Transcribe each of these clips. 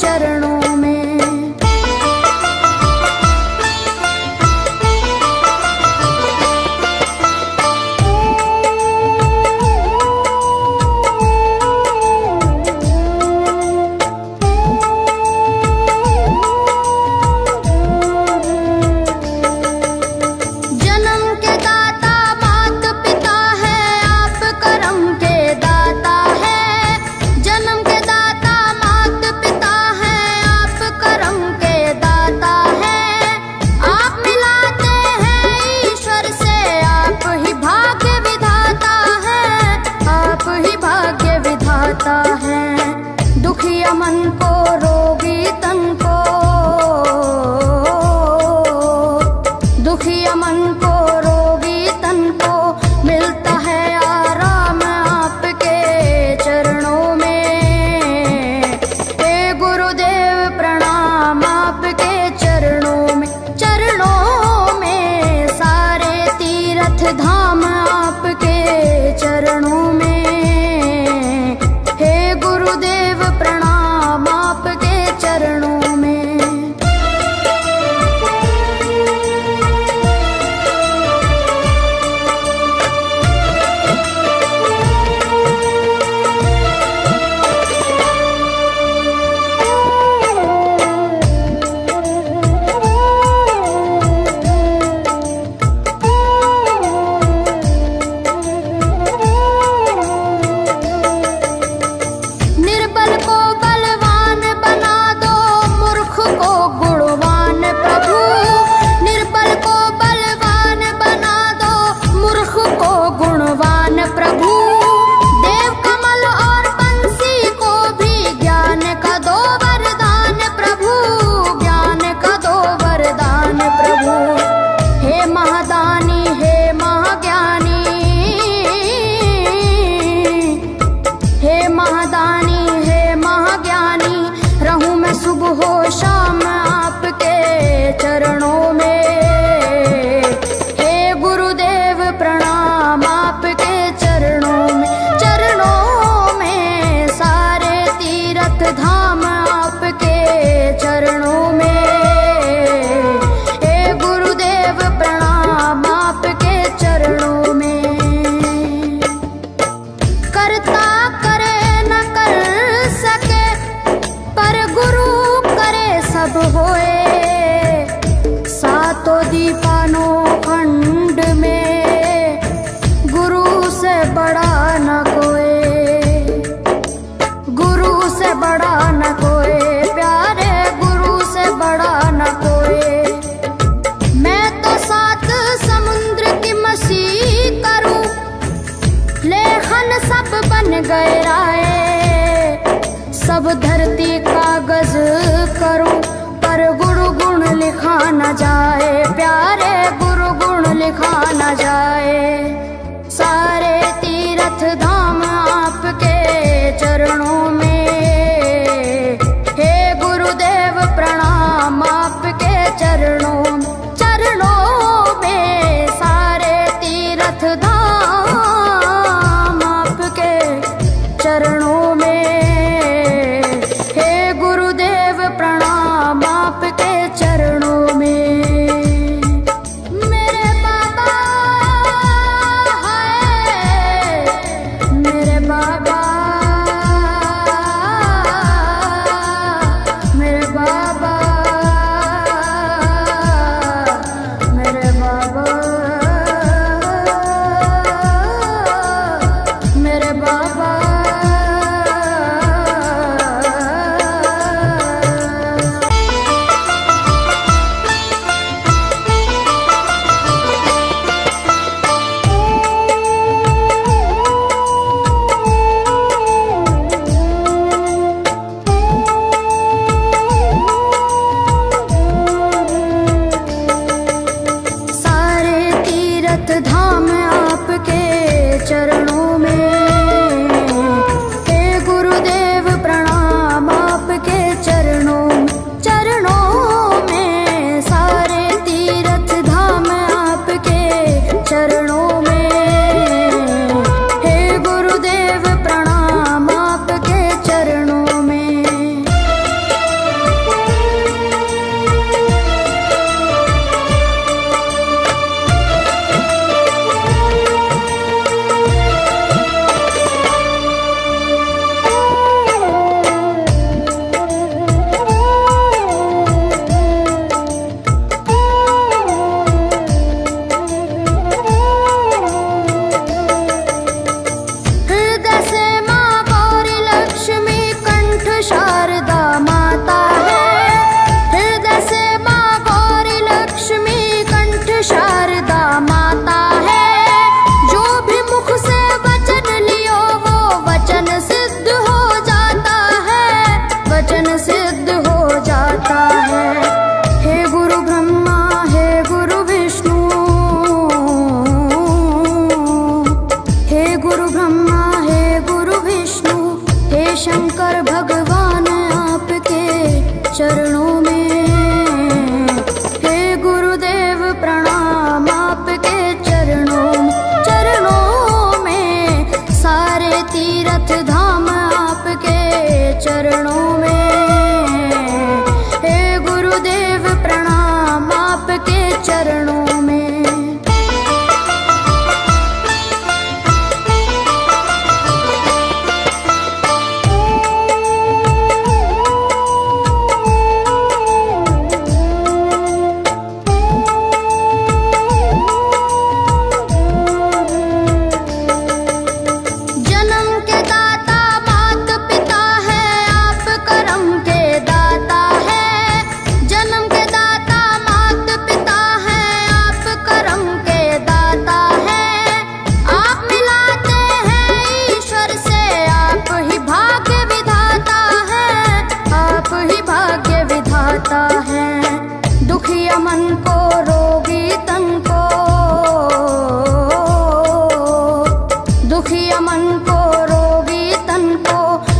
चरणों में। दुखिया मन को रोगी तन को, दुखिया मन को रोगी तन को मिलता है आराम आपके चरणों में। हे गुरुदेव प्रणाम आपके चरणों में, चरणों में सारे तीर्थ धाम आपके चरणों में। प्रणाम आपके चरणों में। निर्बल को बलवान बना दो, मूर्ख को गुणवान प्रभु। निर्बल को बलवान बना दो, मूर्ख को गुणवान प्रभु। देव कमल और बंसी को भी ज्ञान का दो वरदान प्रभु, ज्ञान का दो वरदान प्रभु। हे महादानी हे महाज्ञानी, हे महादानी रहूं मैं सुबह हो शाम आपके चरणों में। हे गुरुदेव प्रणाम आपके चरणों में, चरणों में सारे तीर्थ धाम आपके चरणों में। हे गुरुदेव प्रणाम आपके चरणों में। करता करे न कर सके पर गुरु करे सब होए। सातों दीपानों खंड में गुरु से बड़ा न कोई, गुरु से बड़ा न कोई प्यारे, गुरु से बड़ा न कोई। मैं तो सात समुद्र की मछली करूं, लेखन सब बन गए राय। सब धरती कागज करूं पर गुरु गुण लिखा न जाए प्यारे, गुरु गुण लिखा न जाए। सारे तीर्थ धाम आपके चरणों में। हे गुरुदेव प्रणाम आपके चरणों में, चरणों में सारे तीर्थ धाम आपके चरणों में। प्रणाम आपके चरणों में। कर भगवान आपके चरणों में। हे गुरुदेव प्रणाम आपके चरणों में सारे तीर्थ धाम आपके चरणों में। हे गुरुदेव प्रणाम आपके चरणों में। दुखिया मन को रोगी तन को, दुखिया मन को रोगी तन को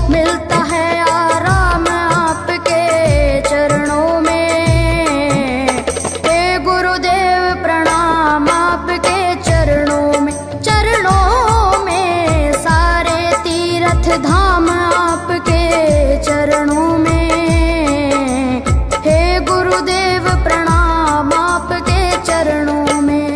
मिलता है आराम आपके चरणों में। हे गुरुदेव प्रणाम आपके चरणों में सारे तीर्थ धाम आपके चरणों में। गुरुदेव प्रणाम आपके चरणों में।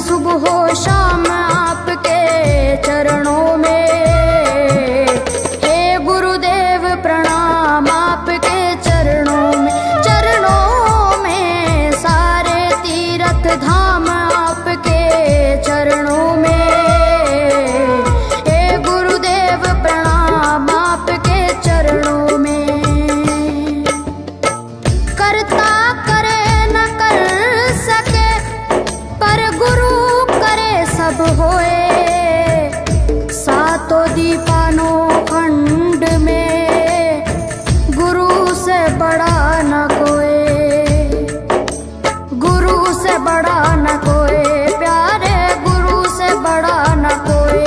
सुबह हो शाम आपके चरणों में। हे गुरुदेव प्रणाम आपके चरणों में सारे तीर्थ धाम आपके चरणों में। हे गुरुदेव प्रणाम आपके चरणों में। करता करे न कर सके पर गुरु सब होए। सातों दीपानों खंड में गुरु से बड़ा न कोई, गुरु से बड़ा न कोई प्यारे, गुरु से बड़ा न कोई।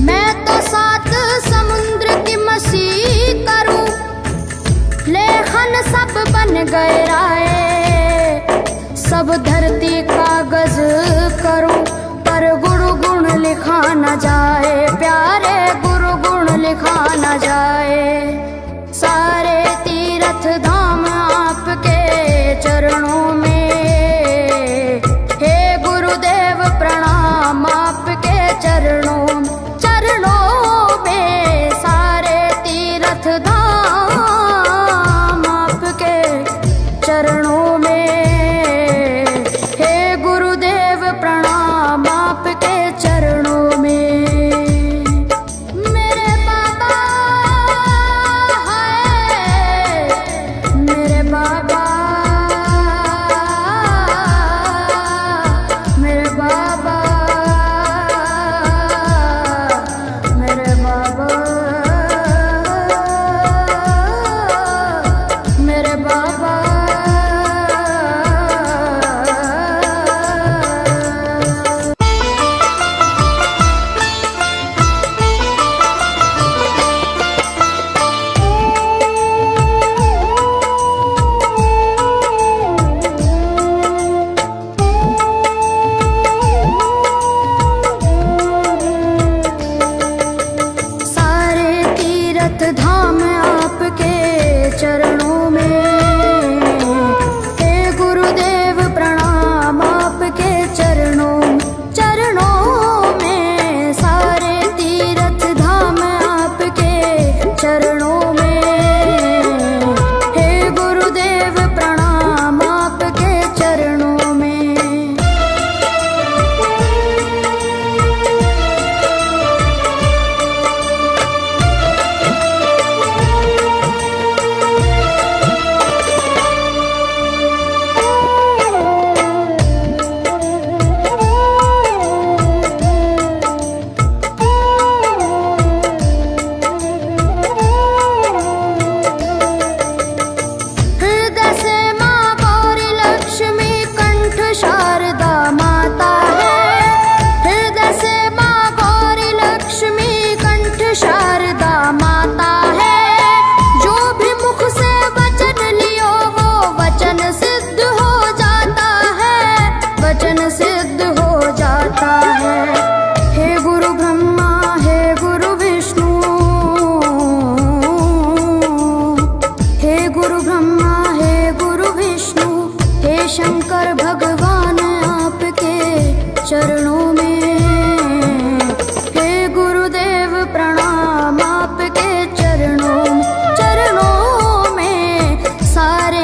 मैं तो सात समुद्र की मसी करूं, लेखन सब बन गए राय। सब धरती कागज करूं पर गुरु गुण लिखा न जाए प्यारे, गुरु गुण लिखा न जाए। सारे तीर्थ धाम आपके चरणों में। हे गुरुदेव प्रणाम आपके चरणों में सारे तीर्थ धाम आपके चरणों में। प्रणाम आपके चरणों में। मेरे बाबा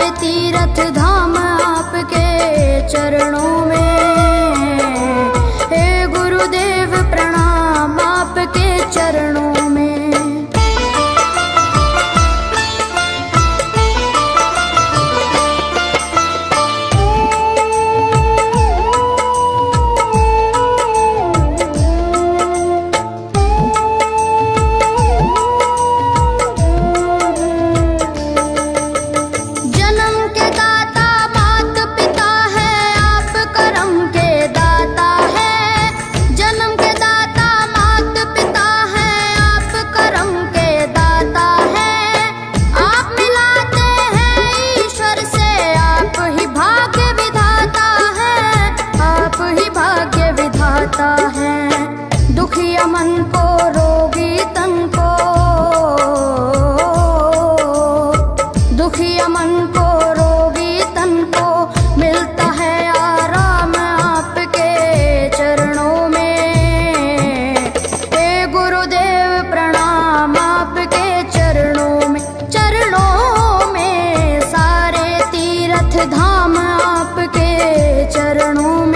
सारे तीर्थ धाम आपके चरणों में। हे गुरुदेव प्रणाम आपके चरणों में। दुखिया मन को रोगी तन को, दुखिया मन को रोगी तन को मिलता है आराम आपके चरणों में। हे गुरुदेव प्रणाम आपके चरणों में। चरणों में सारे तीर्थ धाम आपके चरणों में।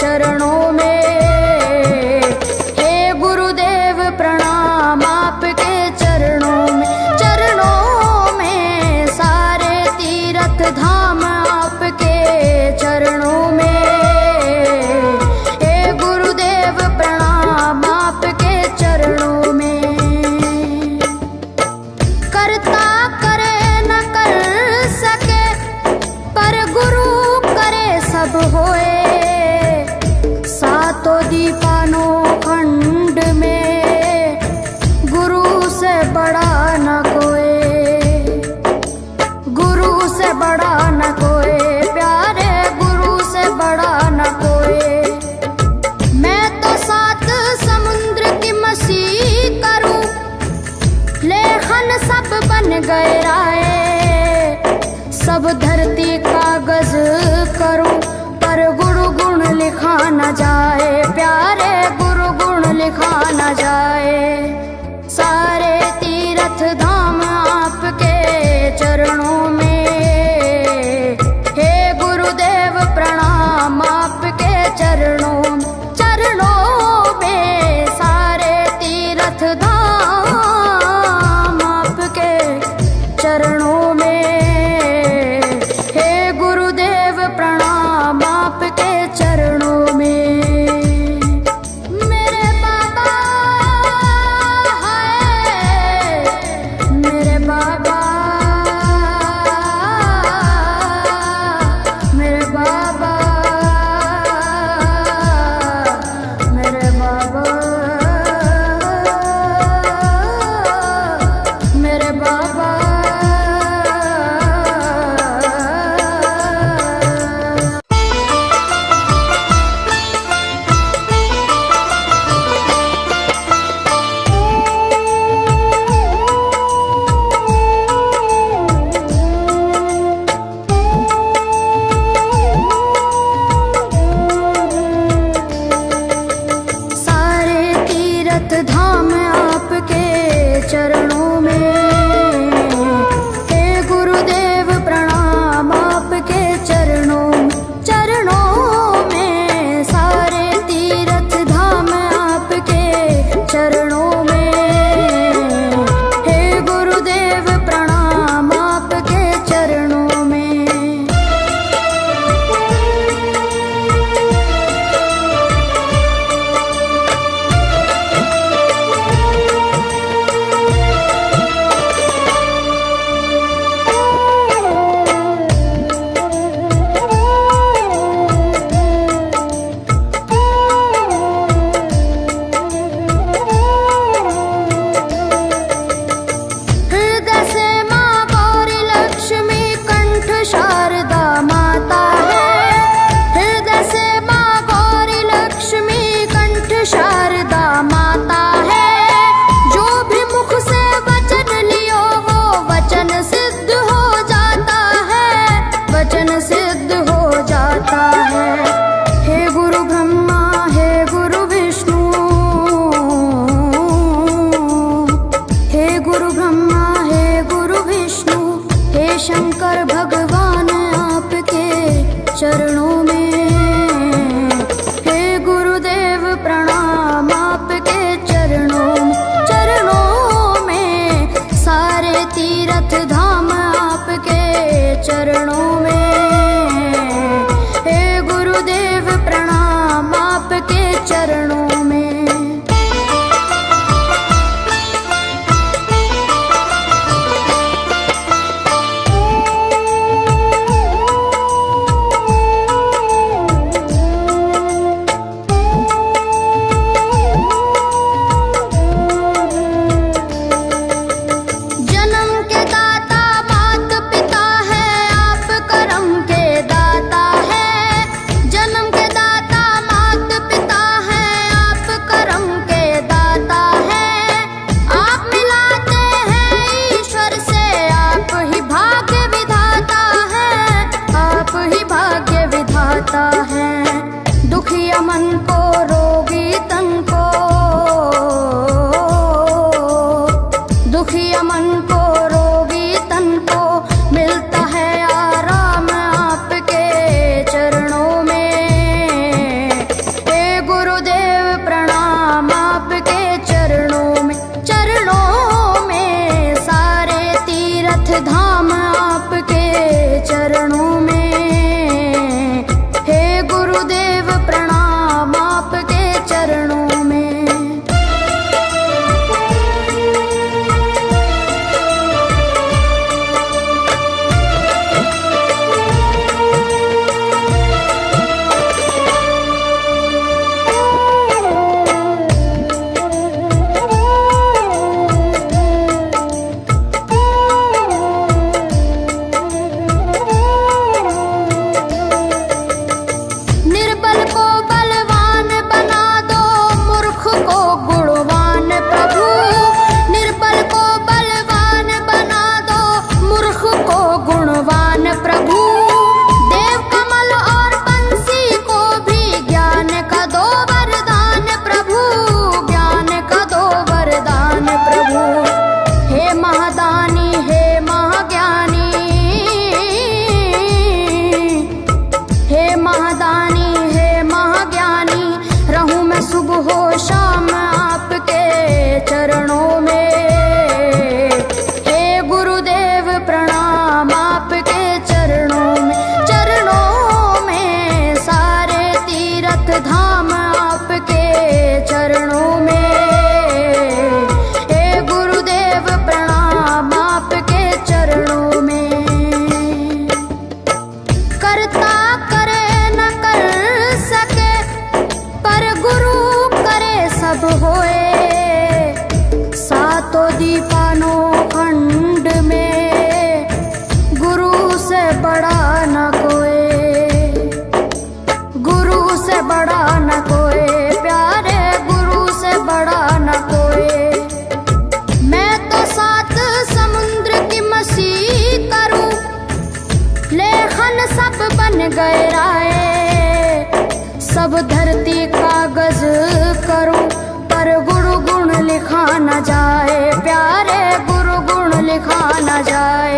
चरणों में। हे गुरुदेव प्रणाम आपके चरणों में। चरणों में सारे तीर्थ धाम आपके चरणों में। हे गुरुदेव प्रणाम आपके चरणों में। करता करे न कर सके पर गुरु करे सब होए। सातों दीपानों खंड में गुरु से बड़ा न कोई, गुरु से बड़ा न कोई, प्यारे गुरु से बड़ा न कोई। मैं तो सात समुद्र की मसी करूं, लेखन सब बन गए राय। सब धरती कागज करूं पर गुरु गुण लिखा न जाए। प्यारे गुरु गुण लिखा न जाए। सारे तीर्थ धाम आपके चरणों में। हे गुरुदेव प्रणाम आपके चरणों में। चरणों में सारे तीर्थ धाम आपके चरणों में। हे गुरुदेव प्रणाम आपके चरणों में। मेरे बाबा चरणों में। दुखिया मन को रोगी तन को, दुखिया मन को रोगी तन को मिलता है आराम आपके चरणों में। हे गुरुदेव प्रणाम आपके चरणों में, चरणों में सारे तीर्थ धाम आपके चरणों में। सुबह शाम आपके चरणों में। हे गुरुदेव प्रणाम आपके चरणों में, चरणों में सारे तीर्थ धाम आपके चरणों में। हे गुरुदेव प्रणाम आपके चरणों में। करता करे न कर सके पर गुरु सब होए, सातों दीपानों खंड में गुरु से बड़ा न कोई, गुरु से बड़ा न कोई, प्यारे गुरु से बड़ा न कोई। मैं तो सात समुद्र की मसीह करूं, लेखन सब बन गए राय, सब धरती कागज करूं पर गुरु गुण लिखा न जाए, प्यारे गुरु गुण लिखा न जाए।